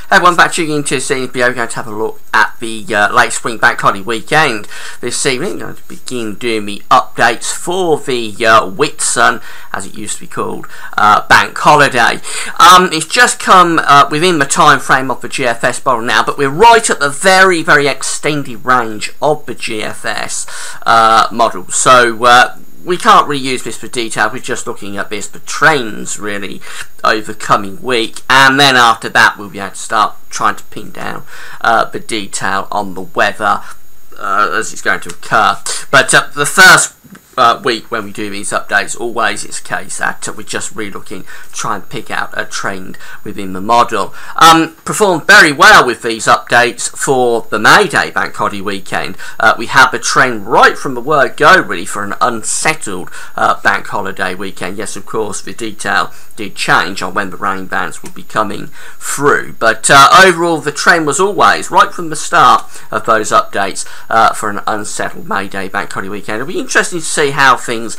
Hey everyone, back tuning into this evening's video. We're going to have a look at the late spring bank holiday weekend this evening. I'm going to begin doing the updates for the Whitsun, as it used to be called, bank holiday. It's just come within the time frame of the GFS model now, but we're right at the very, very extended range of the GFS model. So we can't really use this for detail. We're just looking at this for trends really over coming week, and then after that we'll be able to start trying to pin down the detail on the weather as it's going to occur. But the first week when we do these updates, always it's a case that we're just really looking to try and pick out a trend within the model. Performed very well with these updates for the May Day bank holiday weekend. We have a trend right from the word go really for an unsettled bank holiday weekend. Yes, of course the detail did change on when the rain bands would be coming through, but overall the trend was always right from the start of those updates for an unsettled May Day bank holiday weekend. It'll be interesting to see how things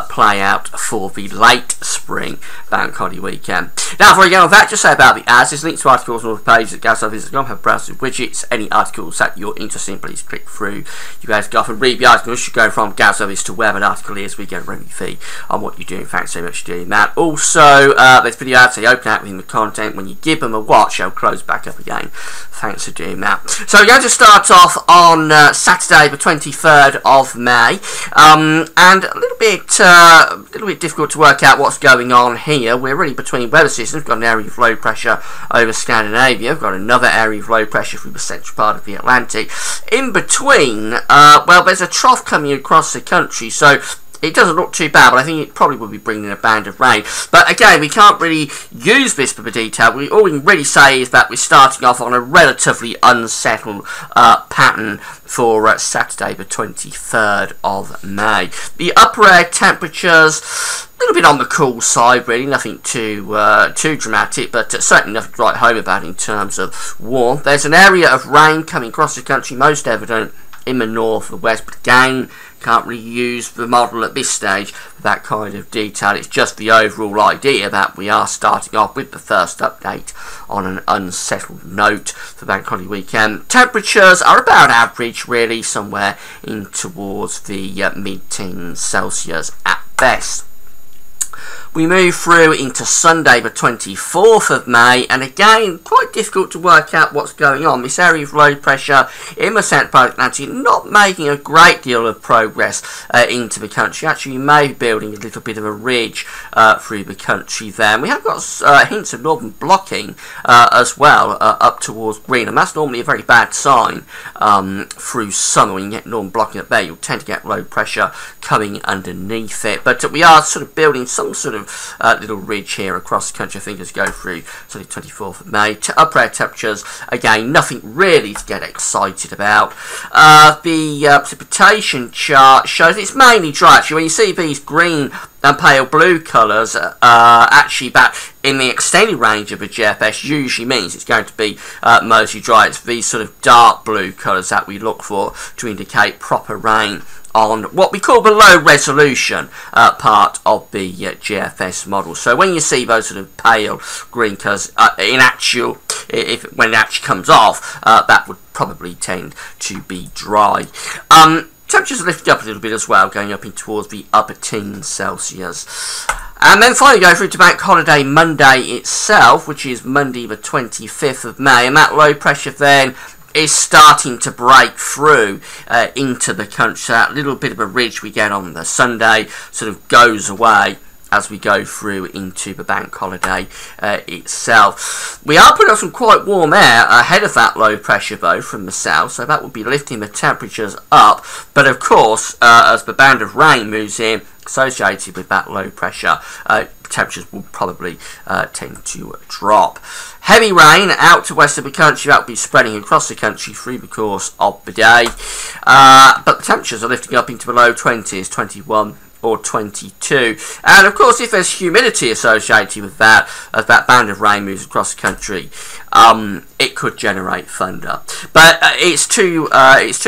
play out for the late spring bank holiday weekend. Now, before we get on with that, just say about the ads. There's links to articles on all the pages at GazOffice.com. Have browsers with widgets. Any articles that you're interested in, please click through. You guys go off and read the articles. You go from GazOffice to wherever an article is. We get a revenue fee on what you're doing. Thanks so much for doing that. Also, there's video ads. They open out within the content. When you give them a watch, they'll close back up again. Thanks for doing that. So we're going to start off on Saturday, the 23rd of May. And a little bit difficult to work out what's going on here. We're really between weather systems. We've got an area of low pressure over Scandinavia. We've got another area of low pressure through the central part of the Atlantic. In between, well, there's a trough coming across the country, so it doesn't look too bad, but I think it probably will be bringing a band of rain. But again, we can't really use this for the detail. All we can really say is that we're starting off on a relatively unsettled pattern for Saturday the 23rd of May. The upper air temperatures, a little bit on the cool side really, nothing too dramatic, but certainly nothing to write home about in terms of warmth. There's an area of rain coming across the country, most evident in the north and west, but again, can't really use the model at this stage for that kind of detail. It's just the overall idea that we are starting off with the first update on an unsettled note for bank holiday weekend. Temperatures are about average really, somewhere in towards the mid-teens Celsius at best. We move through into Sunday the 24th of May, and again quite difficult to work out what's going on. This area of low pressure in the central part of the Atlantic not making a great deal of progress into the country. Actually, we may be building a little bit of a ridge through the country there. And we have got hints of northern blocking as well up towards Greenland. That's normally a very bad sign through summer. When you get northern blocking up there, you'll tend to get low pressure coming underneath it. But we are sort of building some sort of little ridge here across the country. I think as we go through so the 24th of May. Upper air temperatures, again, nothing really to get excited about. The precipitation chart shows it's mainly dry. Actually, when you see these green and pale blue colours, actually that in the extended range of a GFS usually means it's going to be mostly dry. It's these sort of dark blue colours that we look for to indicate proper rain on what we call the low resolution part of the GFS model. So when you see those sort of pale green colours, when it actually comes off, that would probably tend to be dry. Temperatures are lifted up a little bit as well, going up in towards the upper teens Celsius. And then finally go through to bank holiday Monday itself, which is Monday the 25th of May, and that low pressure then is starting to break through into the country. So that little bit of a ridge we get on the Sunday sort of goes away as we go through into the bank holiday itself. We are putting up some quite warm air ahead of that low pressure though from the south, so that will be lifting the temperatures up. But of course, as the band of rain moves in associated with that low pressure, temperatures will probably tend to drop. Heavy rain out to west of the country, that will be spreading across the country through the course of the day. But the temperatures are lifting up into the low 20s, 21 or 22. And of course, if there's humidity associated with that, as that band of rain moves across the country, it could generate thunder. But it's too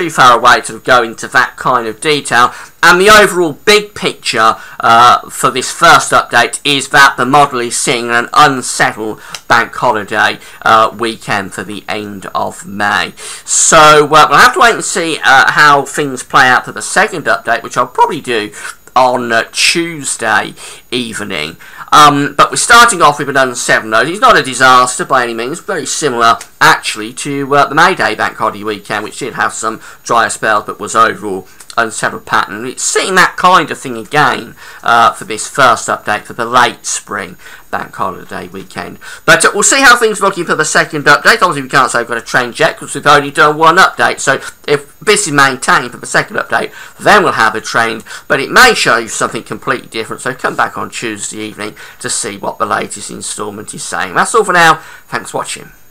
far away to go into that kind of detail. And the overall big picture for this first update is that the model is seeing an unsettled bank holiday weekend for the end of May. So we'll have to wait and see how things play out for the second update, which I'll probably do on Tuesday evening. But we're starting off with an unsettled node. It's not a disaster by any means, very similar actually to the May Day bank holiday weekend, which did have some drier spells but was overall unsettled pattern. It's seeing that kind of thing again for this first update for the late spring bank holiday weekend. But we'll see how things are looking for the second update. Obviously we can't say we've got a trend yet because we've only done one update, so if this is maintained for the second update, then we'll have a trend, but it may show you something completely different, so come back on Tuesday evening to see what the latest instalment is saying. That's all for now. Thanks for watching.